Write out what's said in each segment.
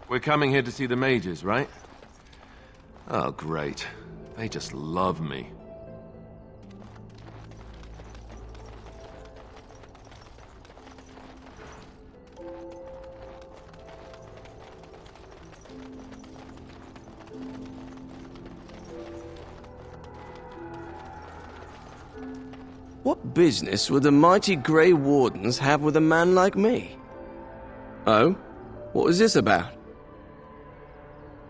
We're coming here to see the mages, right? Oh, great. They just love me. What business would the mighty Grey Wardens have with a man like me? Oh? What was this about?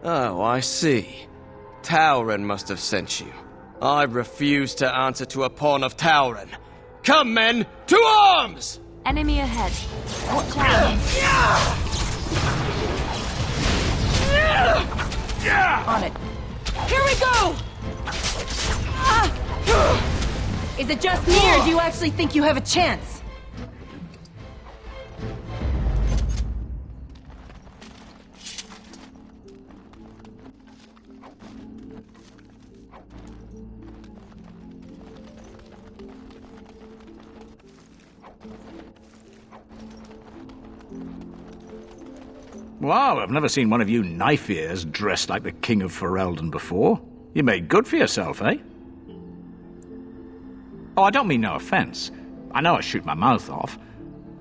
Oh, I see. Tauren must have sent you. I refuse to answer to a pawn of Tauren. Come, men, to arms! Enemy ahead. Watch out. On it. Here we go! Is it just me, or do you actually think you have a chance? Wow, I've never seen one of you knife-ears dressed like the King of Ferelden before. You made good for yourself, eh? Oh, I don't mean no offense. I know I shoot my mouth off.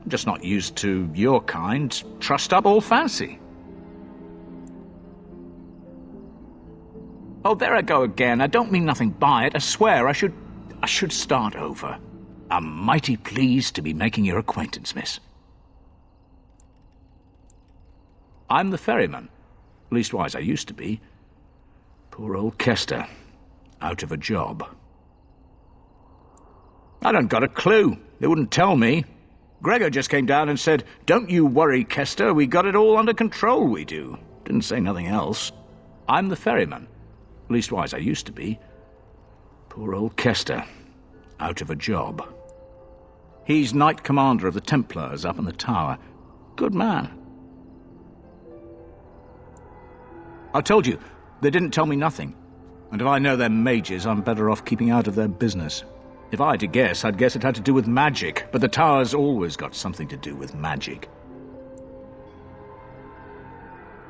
I'm just not used to your kind, trussed-up old fancy. Oh, there I go again. I don't mean nothing by it. I swear I should start over. I'm mighty pleased to be making your acquaintance, miss. I'm the ferryman. Leastwise, I used to be. Poor old Kester. Out of a job. I don't got a clue. They wouldn't tell me. Gregor just came down and said, "Don't you worry, Kester. We got it all under control, we do." Didn't say nothing else. I'm the ferryman. Leastwise, I used to be. Poor old Kester. Out of a job. He's Knight Commander of the Templars up in the tower. Good man. I told you, they didn't tell me nothing. And if I know they're mages, I'm better off keeping out of their business. If I had to guess, I'd guess it had to do with magic, but the tower's always got something to do with magic.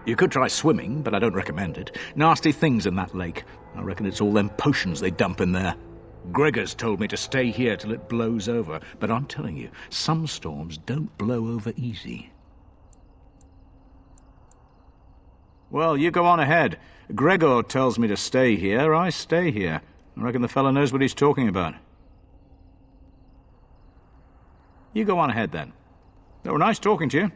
You could try swimming, but I don't recommend it. Nasty things in that lake. I reckon it's all them potions they dump in there. Gregor's told me to stay here till it blows over, but I'm telling you, some storms don't blow over easy. Well, you go on ahead. Gregor tells me to stay here, I stay here. I reckon the fella knows what he's talking about. You go on ahead, then. It were nice talking to you.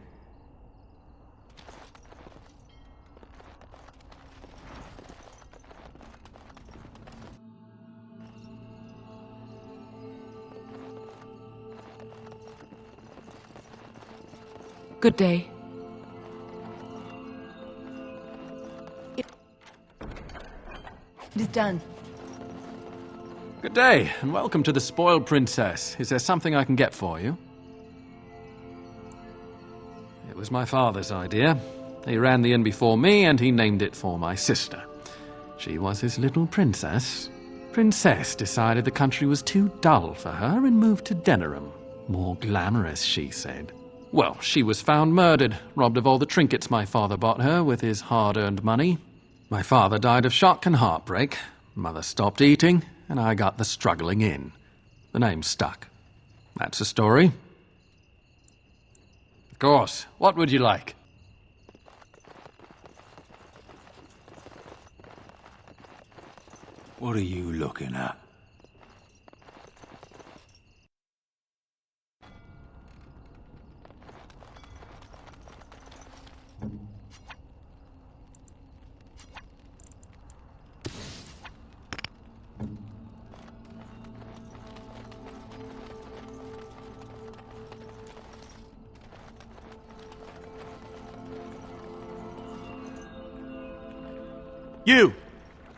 Good day. It is done. Good day, and welcome to the Spoiled Princess. Is there something I can get for you? It was my father's idea. He ran the inn before me, and he named it for my sister. She was his little princess. Princess decided the country was too dull for her and moved to Denerim. More glamorous, she said. Well, she was found murdered, robbed of all the trinkets my father bought her with his hard-earned money. My father died of shock and heartbreak. Mother stopped eating, and I got the struggling inn. The name stuck. That's the story. Of course. What would you like? What are you looking at?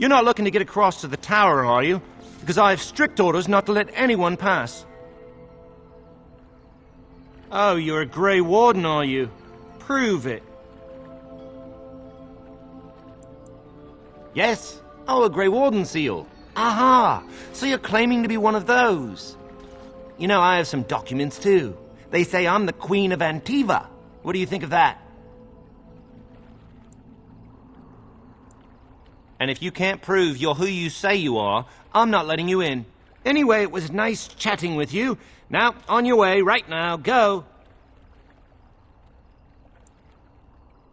You're not looking to get across to the tower, are you? Because I have strict orders not to let anyone pass. Oh, you're a Grey Warden, are you? Prove it. Yes? Oh, a Grey Warden seal. Aha! So you're claiming to be one of those. You know, I have some documents, too. They say I'm the Queen of Antiva. What do you think of that? And if you can't prove you're who you say you are, I'm not letting you in. Anyway, it was nice chatting with you. Now, on your way, right now, go.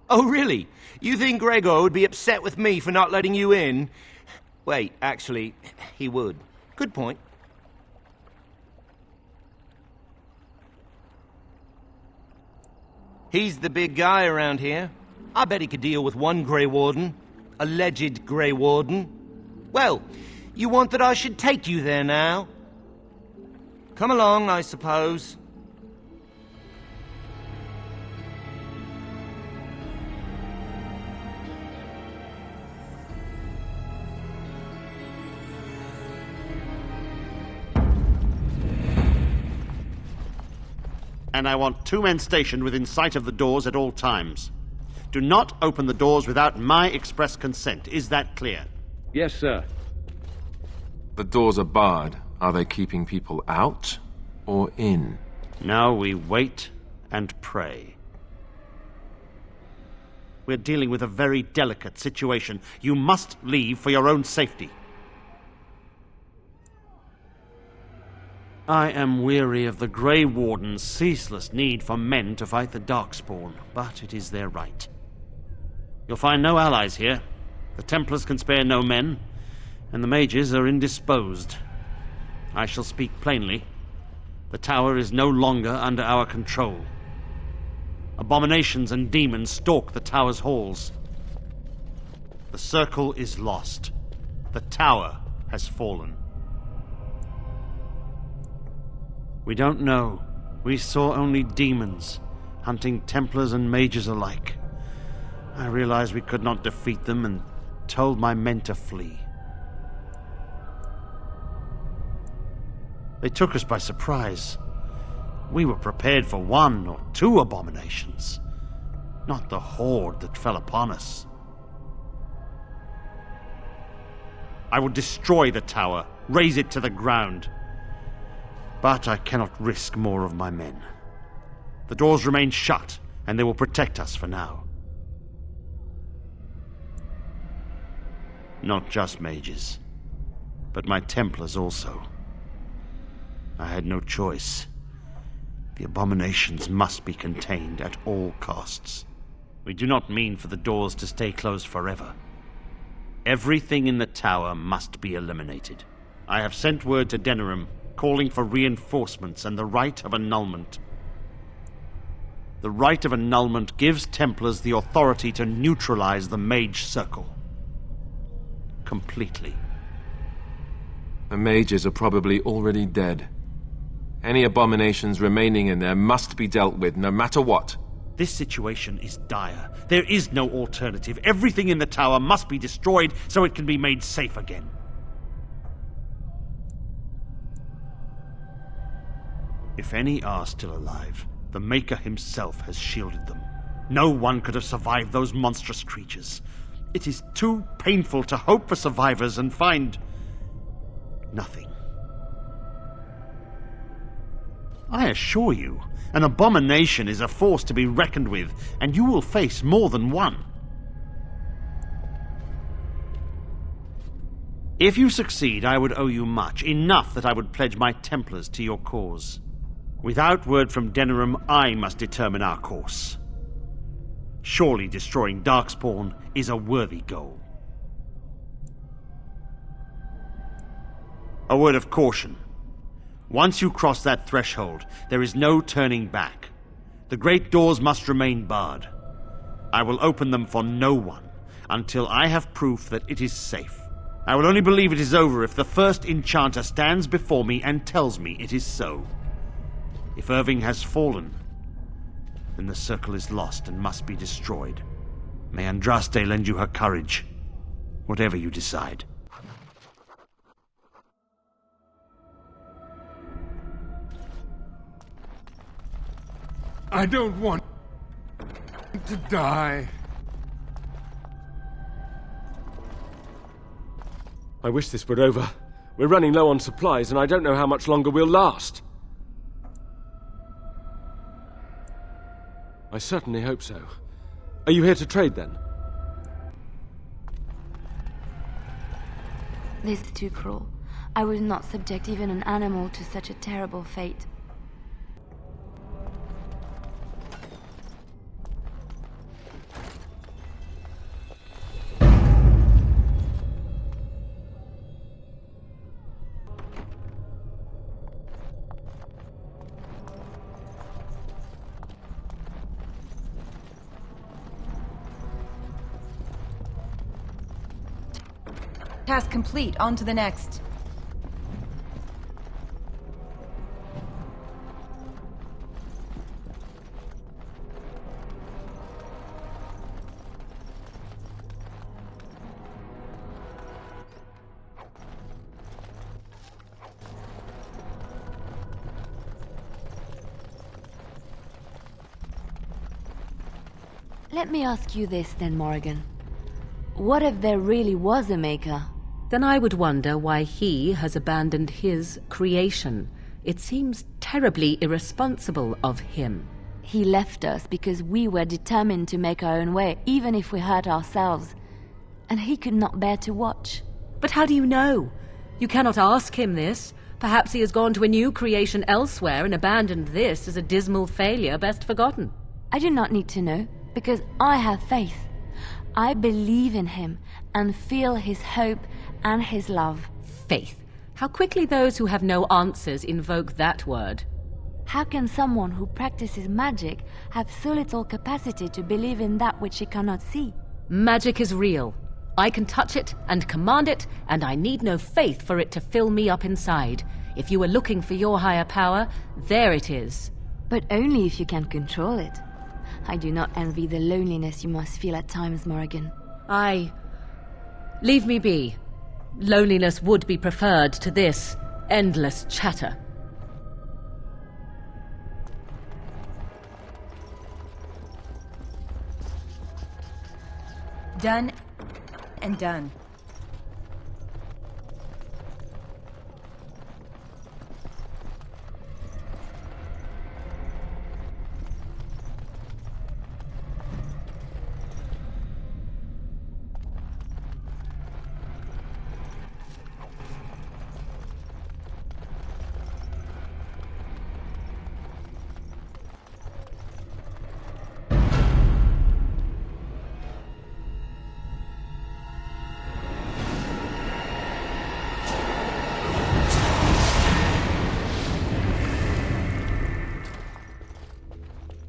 Oh, really? You think Gregor would be upset with me for not letting you in? Wait, actually, he would. Good point. He's the big guy around here. I bet he could deal with one Grey Warden. Alleged Grey Warden. Well, you want that I should take you there now? Come along, I suppose. And I want 2 men stationed within sight of the doors at all times. Do not open the doors without my express consent. Is that clear? Yes, sir. The doors are barred. Are they keeping people out or in? Now we wait and pray. We're dealing with a very delicate situation. You must leave for your own safety. I am weary of the Grey Warden's ceaseless need for men to fight the Darkspawn, but it is their right. You'll find no allies here. The Templars can spare no men, and the mages are indisposed. I shall speak plainly. The tower is no longer under our control. Abominations and demons stalk the tower's halls. The circle is lost. The tower has fallen. We don't know. We saw only demons, hunting Templars and mages alike. I realized we could not defeat them and told my men to flee. They took us by surprise. We were prepared for 1 or 2 abominations, not the horde that fell upon us. I would destroy the tower, raze it to the ground. But I cannot risk more of my men. The doors remain shut, and they will protect us for now. Not just mages, but my Templars also. I had no choice. The abominations must be contained at all costs. We do not mean for the doors to stay closed forever. Everything in the tower must be eliminated. I have sent word to Denerim, calling for reinforcements and the right of annulment. The right of annulment gives Templars the authority to neutralize the Mage Circle. Completely. The mages are probably already dead. Any abominations remaining in there must be dealt with, no matter what. This situation is dire. There is no alternative. Everything in the tower must be destroyed so it can be made safe again. If any are still alive, the Maker himself has shielded them. No one could have survived those monstrous creatures. It is too painful to hope for survivors and find nothing. I assure you, an abomination is a force to be reckoned with, and you will face more than one. If you succeed, I would owe you much, enough that I would pledge my Templars to your cause. Without word from Denerim, I must determine our course. Surely destroying Darkspawn is a worthy goal. A word of caution. Once you cross that threshold, there is no turning back. The great doors must remain barred. I will open them for no one until I have proof that it is safe. I will only believe it is over if the first enchanter stands before me and tells me it is so. If Irving has fallen, then the circle is lost and must be destroyed. May Andraste lend you her courage, whatever you decide. I don't want to die. I wish this were over. We're running low on supplies, and I don't know how much longer we'll last. I certainly hope so. Are you here to trade, then? This is too cruel. I would not subject even an animal to such a terrible fate. Task complete. On to the next. Let me ask you this then, Morrigan. What if there really was a maker? Then I would wonder why he has abandoned his creation. It seems terribly irresponsible of him. He left us because we were determined to make our own way, even if we hurt ourselves. And he could not bear to watch. But how do you know? You cannot ask him this. Perhaps he has gone to a new creation elsewhere and abandoned this as a dismal failure best forgotten. I do not need to know, because I have faith. I believe in him and feel his hope and his love. Faith. How quickly those who have no answers invoke that word. How can someone who practices magic have so little capacity to believe in that which he cannot see? Magic is real. I can touch it and command it, and I need no faith for it to fill me up inside. If you were looking for your higher power, there it is. But only if you can control it. I do not envy the loneliness you must feel at times, Morrigan. Leave me be. Loneliness would be preferred to this endless chatter. Done and done.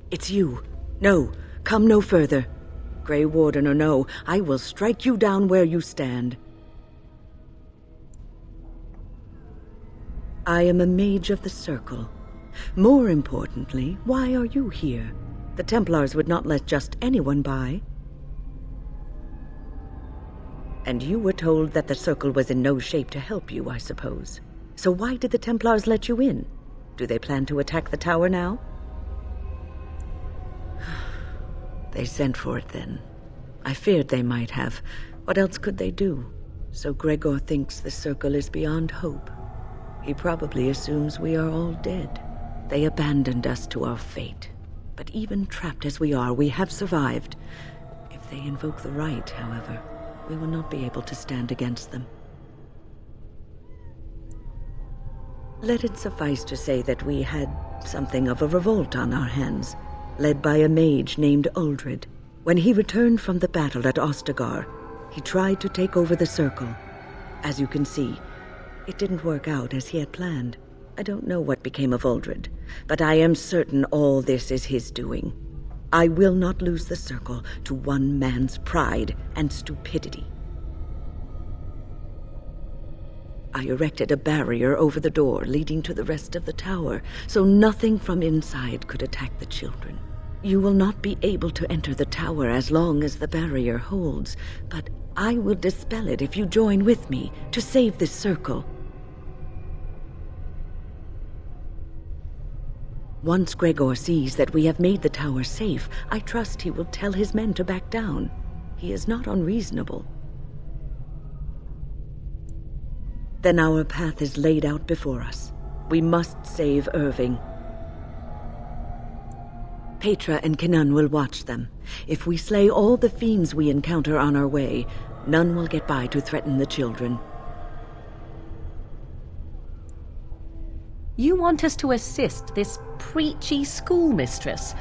It's you. No, come no further. Grey Warden or no, I will strike you down where you stand. I am a mage of the Circle. More importantly, why are you here? The Templars would not let just anyone by. And you were told that the Circle was in no shape to help you, I suppose. So why did the Templars let you in? Do they plan to attack the tower now? They sent for it then. I feared they might have. What else could they do? So Gregor thinks the Circle is beyond hope. He probably assumes we are all dead. They abandoned us to our fate. But even trapped as we are, we have survived. If they invoke the right, however, we will not be able to stand against them. Let it suffice to say that we had something of a revolt on our hands, led by a mage named Uldred. When he returned from the battle at Ostagar, he tried to take over the Circle. As you can see, it didn't work out as he had planned. I don't know what became of Uldred, but I am certain all this is his doing. I will not lose the Circle to one man's pride and stupidity. I erected a barrier over the door leading to the rest of the tower, so nothing from inside could attack the children. You will not be able to enter the tower as long as the barrier holds, but I will dispel it if you join with me to save this Circle. Once Gregor sees that we have made the tower safe, I trust he will tell his men to back down. He is not unreasonable. Then our path is laid out before us. We must save Irving. Petra and Kinan will watch them. If we slay all the fiends we encounter on our way, none will get by to threaten the children. You want us to assist this preachy schoolmistress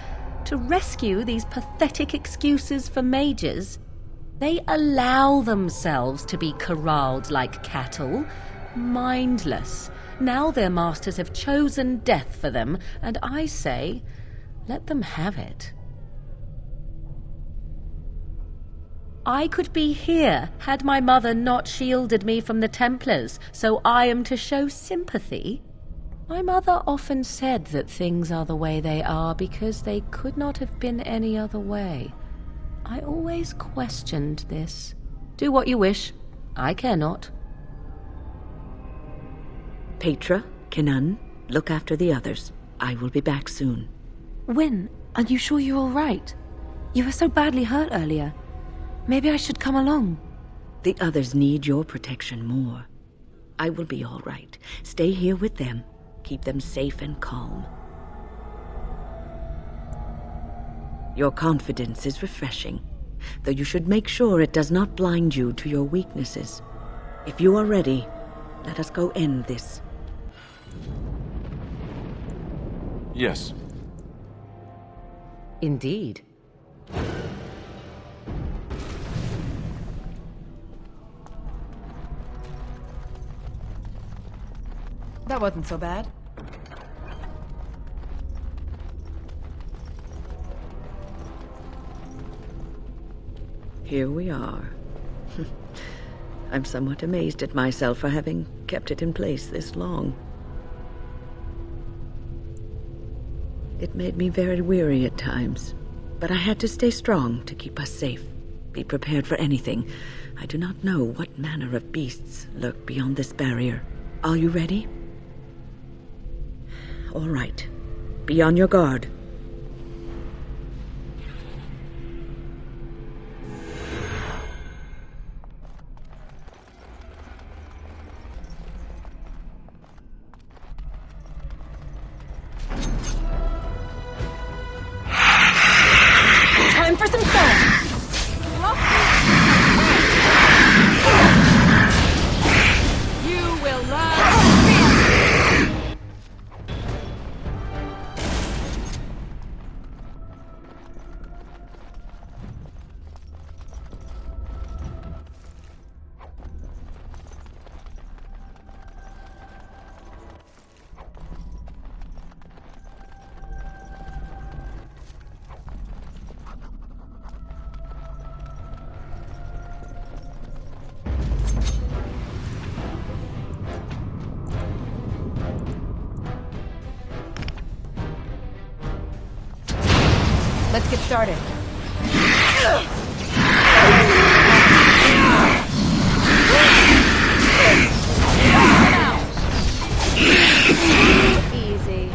to rescue these pathetic excuses for mages? They allow themselves to be corralled like cattle, mindless. Now their masters have chosen death for them, and I say, let them have it. I could be here had my mother not shielded me from the Templars, so I am to show sympathy. My mother often said that things are the way they are because they could not have been any other way. I always questioned this. Do what you wish. I care not. Petra, Kinan, look after the others. I will be back soon. Wyn, are you sure you're all right? You were so badly hurt earlier. Maybe I should come along. The others need your protection more. I will be all right. Stay here with them. Keep them safe and calm. Your confidence is refreshing, though you should make sure it does not blind you to your weaknesses. If you are ready, let us go end this. Yes. Indeed. That wasn't so bad. Here we are. I'm somewhat amazed at myself for having kept it in place this long. It made me very weary at times, but I had to stay strong to keep us safe. Be prepared for anything. I do not know what manner of beasts lurk beyond this barrier. Are you ready? All right. Be on your guard. Time for some fun! You will love Let's get started. Easy.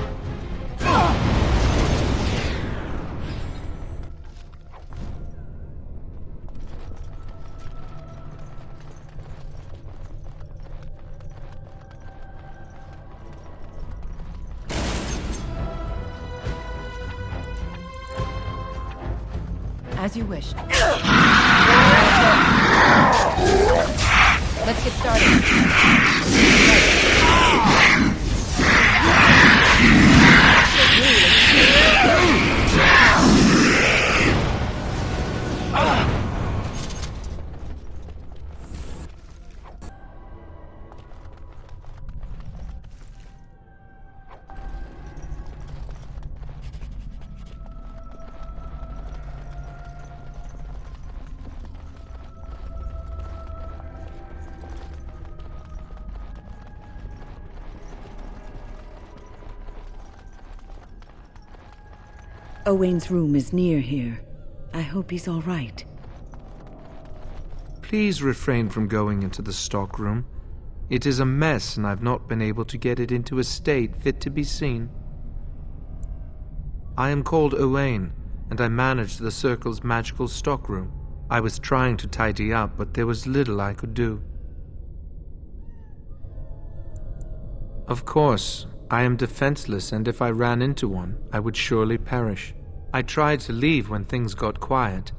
As you wish. Let's get started. Owain's room is near here. I hope he's all right. Please refrain from going into the stockroom. It is a mess, and I've not been able to get it into a state fit to be seen. I am called Owain, and I manage the Circle's magical stockroom. I was trying to tidy up, but there was little I could do. Of course, I am defenseless, and if I ran into one, I would surely perish. I tried to leave when things got quiet.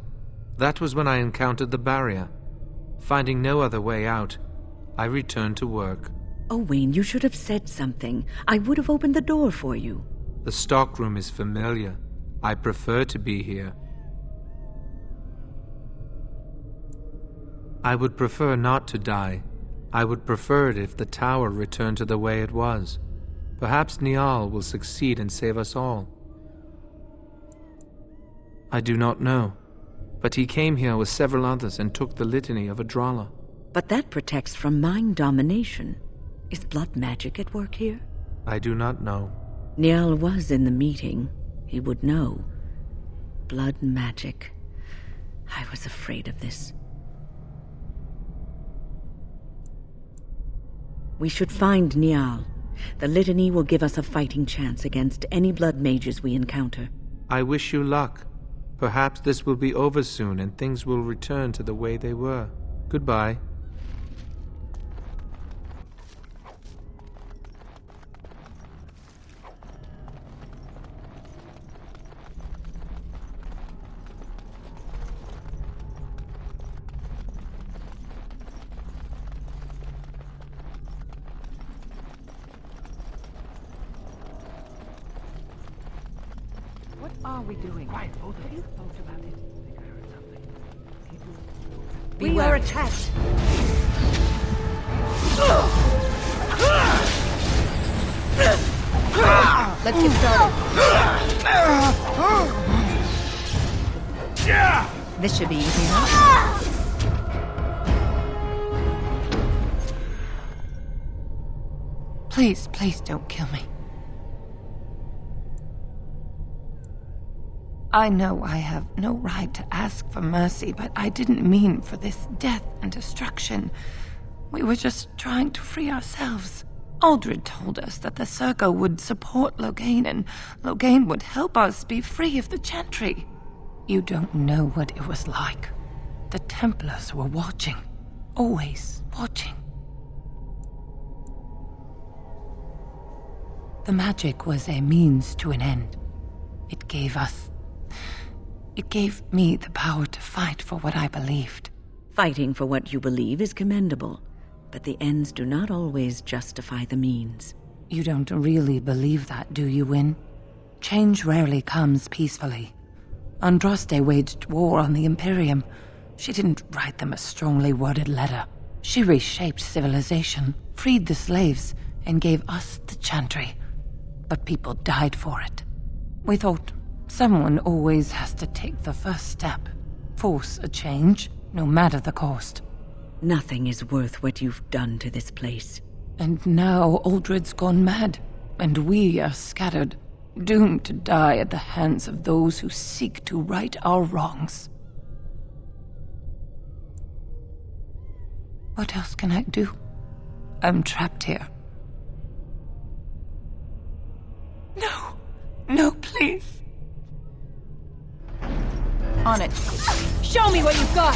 That was when I encountered the barrier. Finding no other way out, I returned to work. Owain, you should have said something. I would have opened the door for you. The stockroom is familiar. I prefer to be here. I would prefer not to die. I would prefer it if the tower returned to the way it was. Perhaps Niall will succeed and save us all. I do not know, but he came here with several others and took the litany of Ra'ala. But that protects from mind domination. Is blood magic at work here? I do not know. Niall was in the meeting. He would know. Blood magic. I was afraid of this. We should find Niall. The litany will give us a fighting chance against any blood mages we encounter. I wish you luck. Perhaps this will be over soon and things will return to the way they were. Goodbye. What are we doing? Quiet, both of you. Thought about it. I think I heard something. We are attacked. Let's get started. This should be easy enough. Please, please don't kill me. I know I have no right to ask for mercy, but I didn't mean for this death and destruction. We were just trying to free ourselves. Aldred told us that the Circle would support Loghain, and Loghain would help us be free of the Chantry. You don't know what it was like. The Templars were watching. Always watching. The magic was a means to an end. It gave me the power to fight for what I believed. Fighting for what you believe is commendable, but the ends do not always justify the means. You don't really believe that, do you, Wyn? Change rarely comes peacefully. Andraste waged war on the Imperium. She didn't write them a strongly worded letter. She reshaped civilization, freed the slaves, and gave us the Chantry. But people died for it. We thought, someone always has to take the first step, force a change, no matter the cost. Nothing is worth what you've done to this place. And now Aldred's gone mad, and we are scattered, doomed to die at the hands of those who seek to right our wrongs. What else can I do? I'm trapped here. No, no, please. On it. Show me what you've got!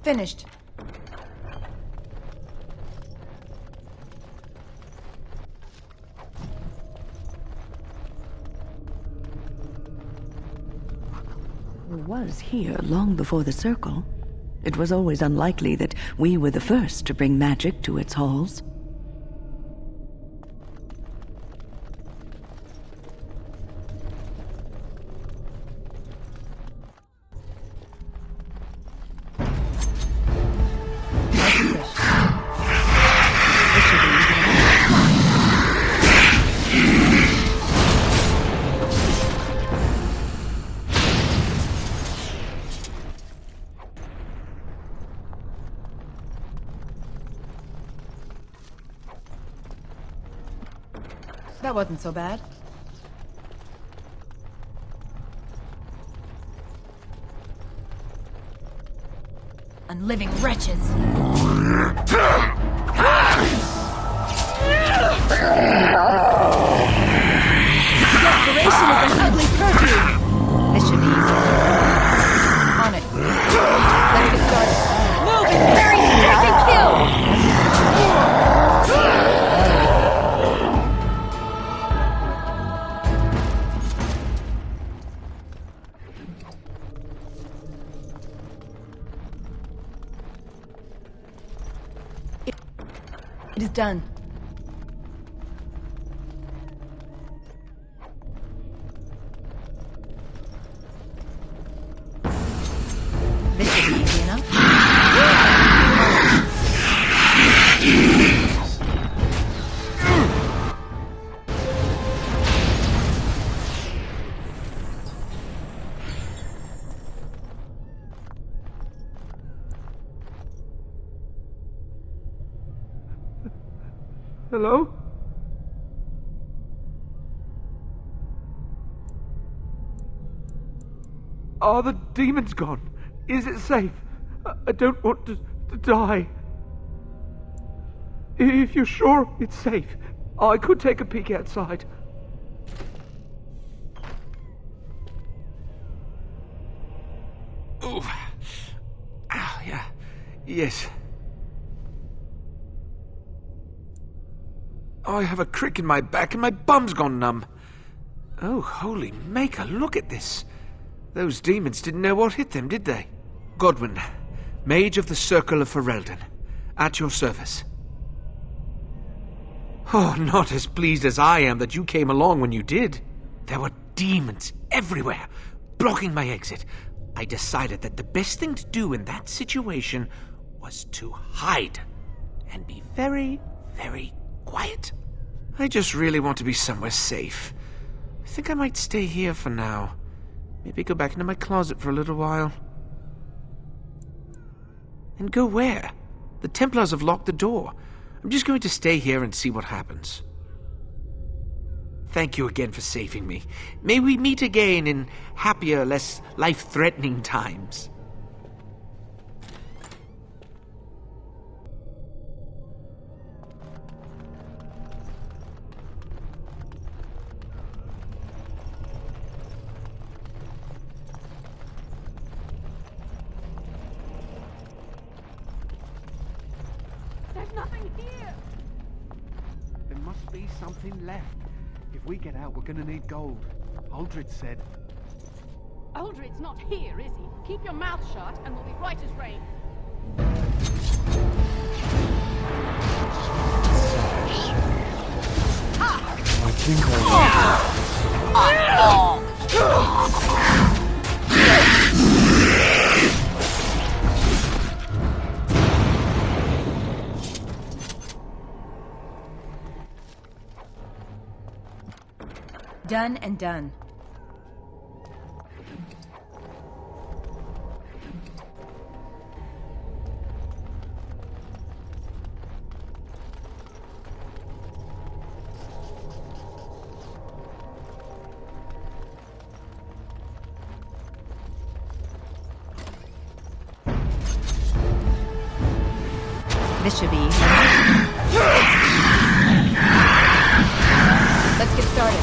Finished. Was here long before the Circle. It was always unlikely that we were the first to bring magic to its halls. That wasn't so bad. Unliving wretches! Desperation is an ugly perfume! This should be easy. On it. Let's get started. It is done. This should be easy enough. Hello? Are the demons gone? Is it safe? I don't want to die. If you're sure it's safe, I could take a peek outside. Ooh. Ah, yeah. Yes. I have a crick in my back and my bum's gone numb. Oh, holy maker, look at this. Those demons didn't know what hit them, did they? Godwin, Mage of the Circle of Ferelden, at your service. Oh, not as pleased as I am that you came along when you did. There were demons everywhere, blocking my exit. I decided that the best thing to do in that situation was to hide and be very, very quiet. I just really want to be somewhere safe. I think I might stay here for now. Maybe go back into my closet for a little while. And go where? The Templars have locked the door. I'm just going to stay here and see what happens. Thank you again for saving me. May we meet again in happier, less life-threatening times. There's nothing here! There must be something left. If we get out, we're gonna need gold. Aldred said. Aldred's not here, is he? Keep your mouth shut and we'll be right as rain. I think Done and done. This should be easy. Let's get started.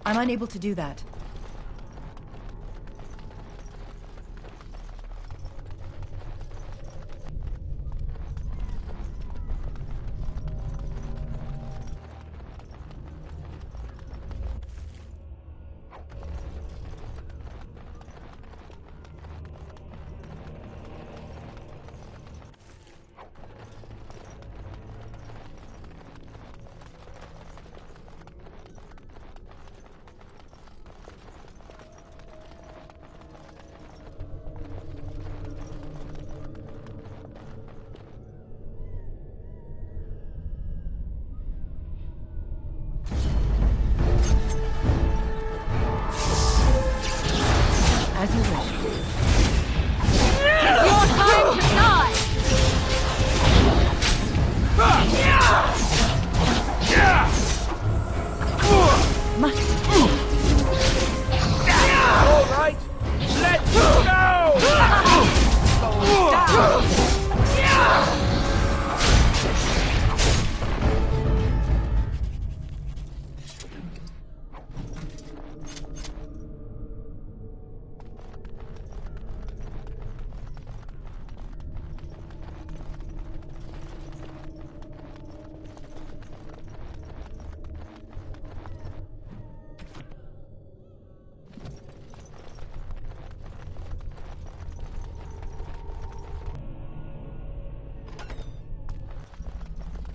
I'm unable to do that.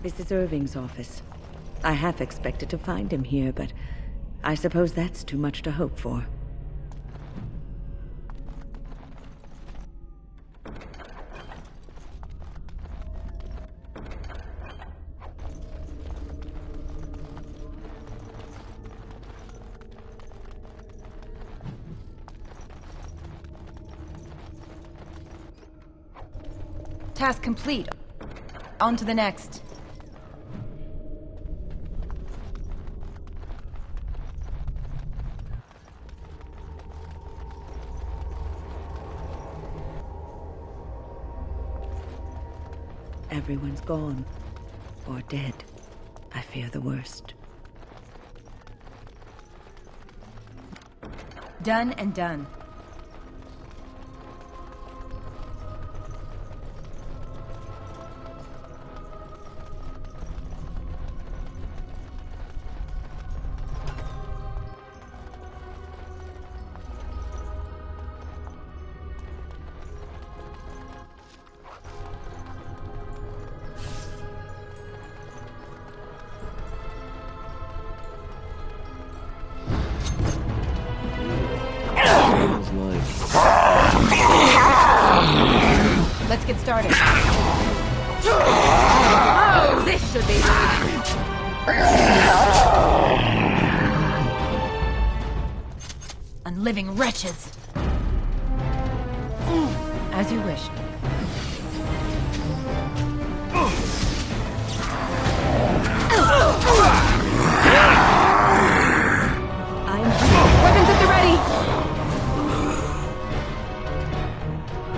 This is Irving's office. I half expected to find him here, but I suppose that's too much to hope for. Task complete. On to the next. Everyone's gone. Or dead. I fear the worst. Done and done. Let's get started. Oh, this should be unliving wretches. As you wish. Weapons at the ready.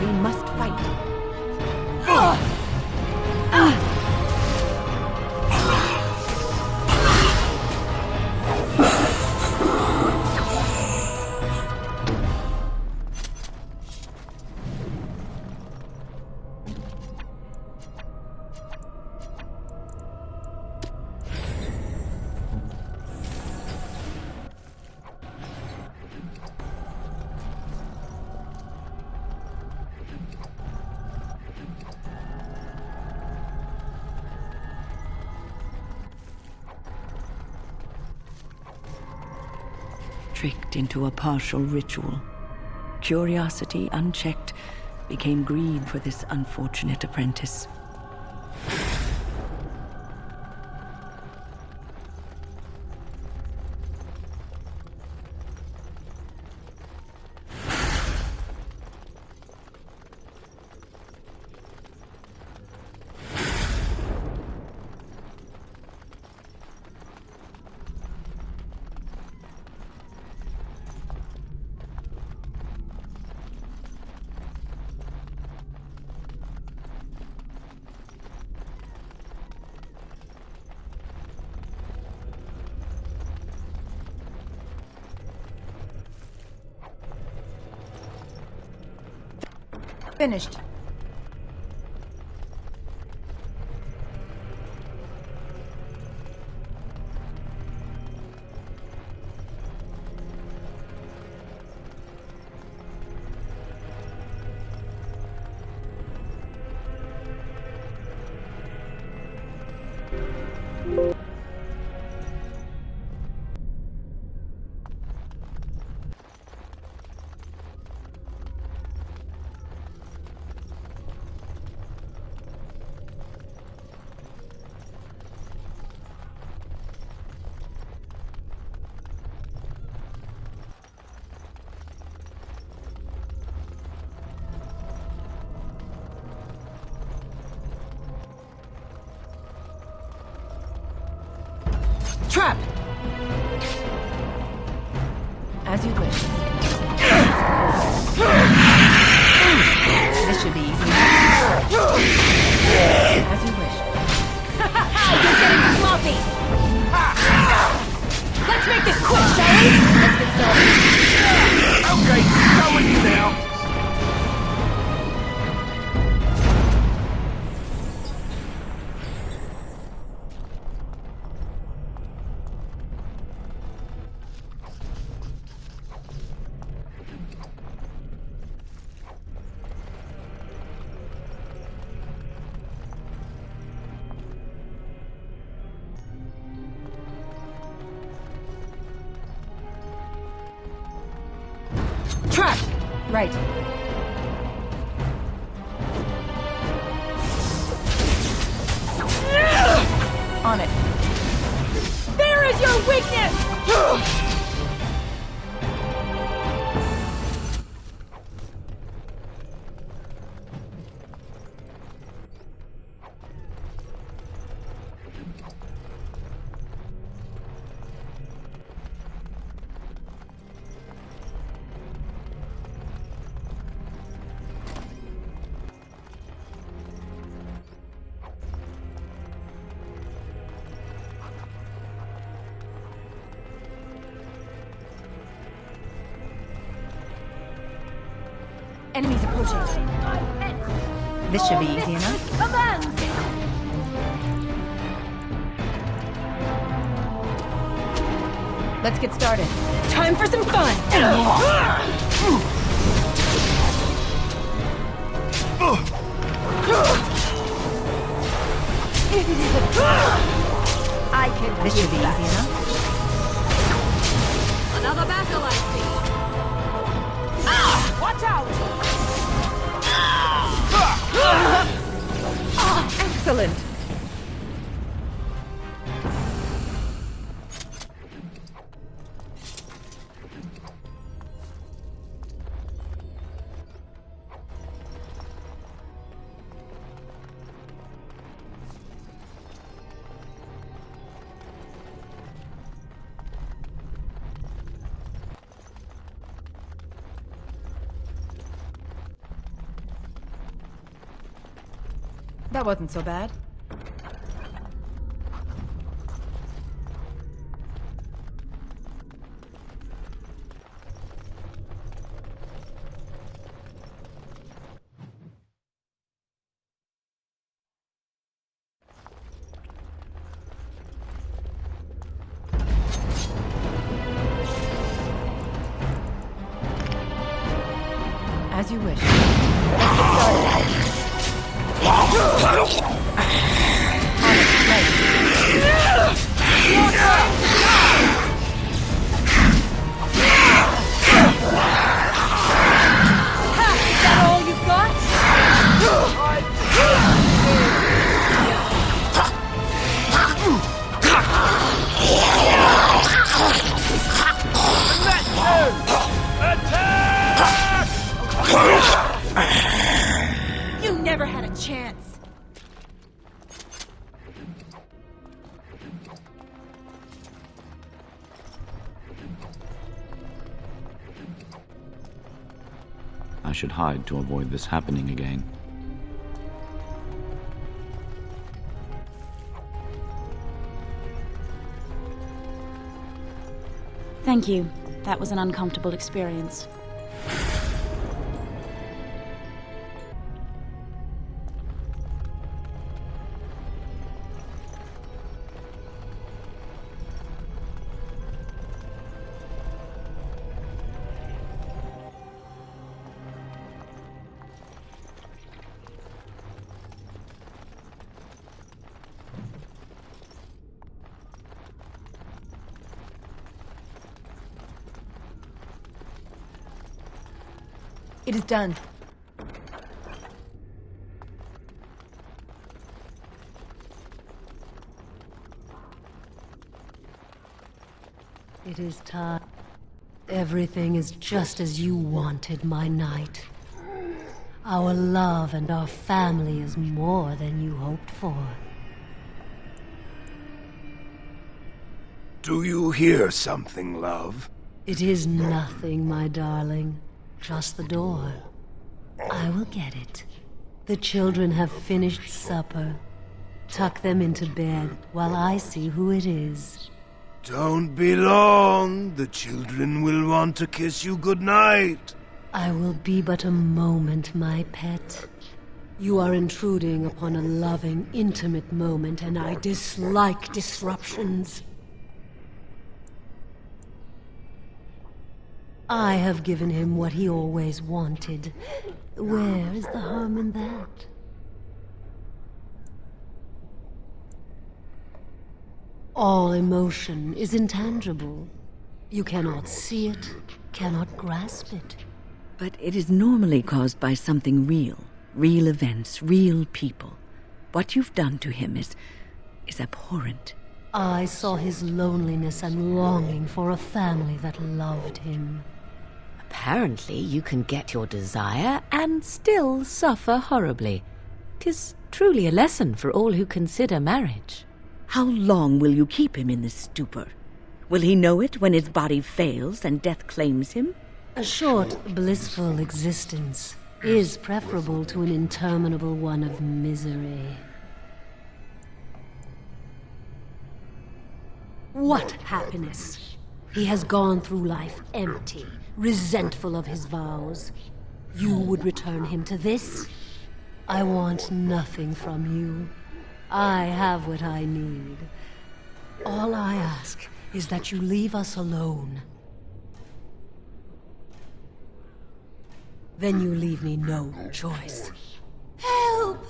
We must fight. Tricked into a partial ritual. Curiosity, unchecked, became greed for this unfortunate apprentice. Finished. Trap! As you wish. This should be easy. As you wish. You're getting sloppy! Let's make this quick, shall we? Let's get started. Okay, go with you now. Trapped! Right. On it. There is your weakness! Enemies approaching. This should be easy enough. Let's get started. Time for some fun! I can. This should be easy enough. Another battle, I see. Watch out! Excellent. That wasn't so bad. As you wish. Let's get started. Is that all you've got? You never had a chance. I should hide to avoid this happening again. Thank you. That was an uncomfortable experience. It is done. It is time. Everything is just as you wanted, my knight. Our love and our family is more than you hoped for. Do you hear something, love? It is nothing, my darling. Just the door. I will get it. The children have finished supper. Tuck them into bed while I see who it is. Don't be long. The children will want to kiss you goodnight. I will be but a moment, my pet. You are intruding upon a loving, intimate moment, and I dislike disruptions. I have given him what he always wanted. Where is the harm in that? All emotion is intangible. You cannot see it, cannot grasp it. But it is normally caused by something real. Real events, real people. What you've done to him is abhorrent. I saw his loneliness and longing for a family that loved him. Apparently you can get your desire and still suffer horribly. 'Tis truly a lesson for all who consider marriage. How long will you keep him in this stupor? Will he know it when his body fails and death claims him? A short, blissful existence is preferable to an interminable one of misery. What happiness! He has gone through life empty, resentful of his vows. You would return him to this? I want nothing from you. I have what I need. All I ask is that you leave us alone. Then you leave me no choice. Help!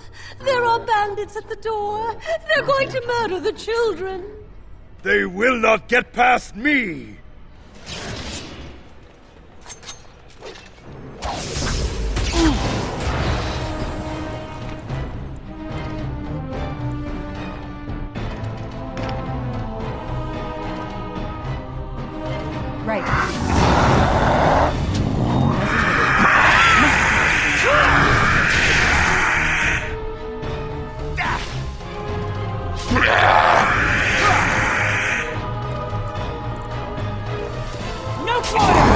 There are bandits at the door! They're going to murder the children! They will not get past me! Right. No quarter!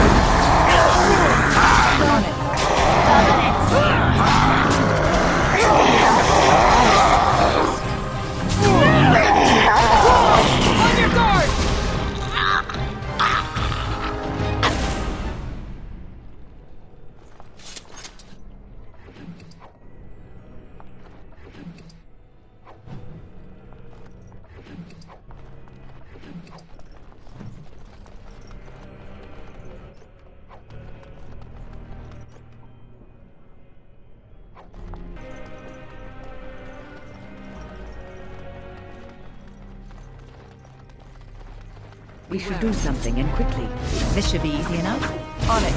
On your guard! We should do something, and quickly. This should be easy enough. On it.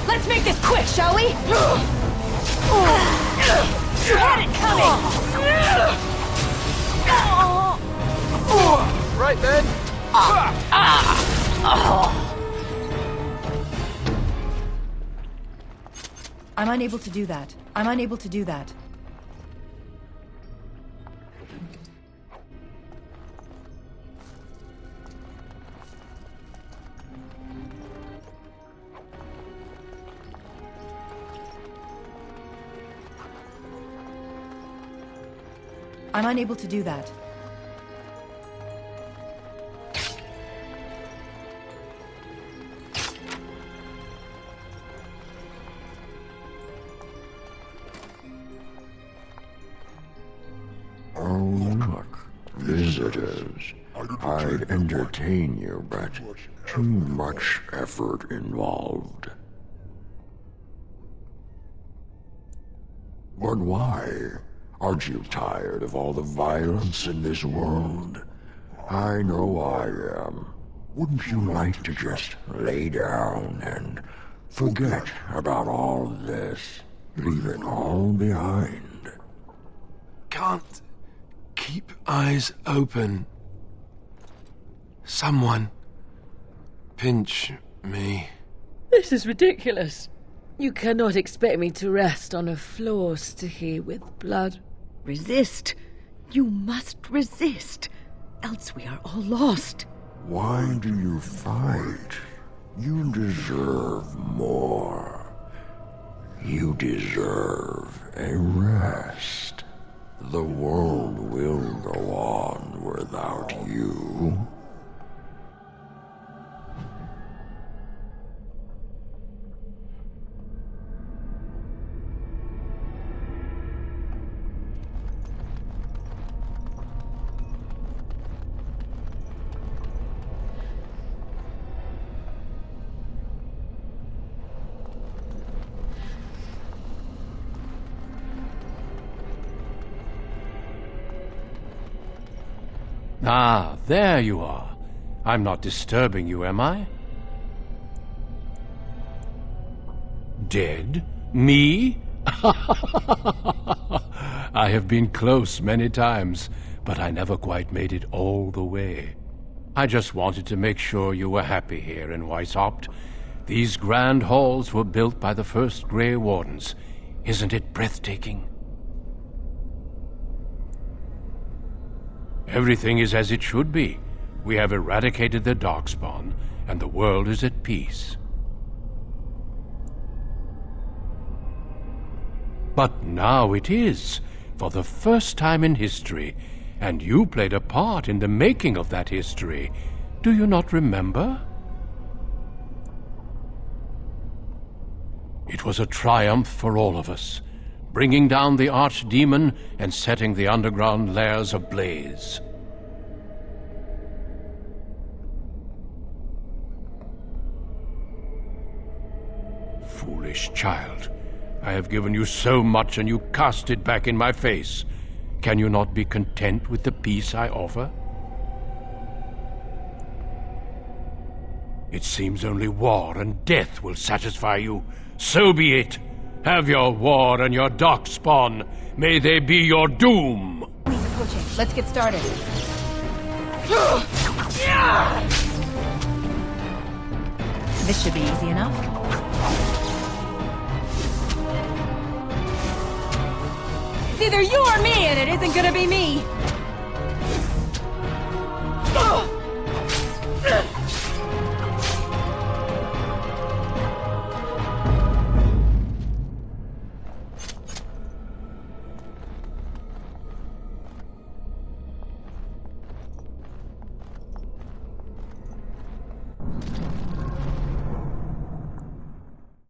Let's make this quick, shall we? You had it coming! Right then. I'm unable to do that. I'm unable to do that. I'm unable to do that. Oh, look. Visitors. I'd entertain you, but too much effort involved. But why? Aren't you tired of all the violence in this world? I know I am. Wouldn't you like to just lay down and forget about all of this? Leave it all behind. Can't keep eyes open. Someone pinch me. This is ridiculous. You cannot expect me to rest on a floor sticky with blood. Resist. You must resist. Else we are all lost. Why do you fight? You deserve more. You deserve a rest. The world will go on without you. Ah, there you are. I'm not disturbing you, am I? Dead? Me? I have been close many times, but I never quite made it all the way. I just wanted to make sure you were happy here in Weishaupt. These grand halls were built by the first Grey Wardens. Isn't it breathtaking? Everything is as it should be. We have eradicated the Darkspawn, and the world is at peace. But now it is, for the first time in history, and you played a part in the making of that history. Do you not remember? It was a triumph for all of us, bringing down the archdemon and setting the underground lairs ablaze. Foolish child. I have given you so much and you cast it back in my face. Can you not be content with the peace I offer? It seems only war and death will satisfy you. So be it. Have your war and your Darkspawn. May they be your doom. He's approaching. Let's get started. This should be easy enough. It's either you or me, and it isn't gonna be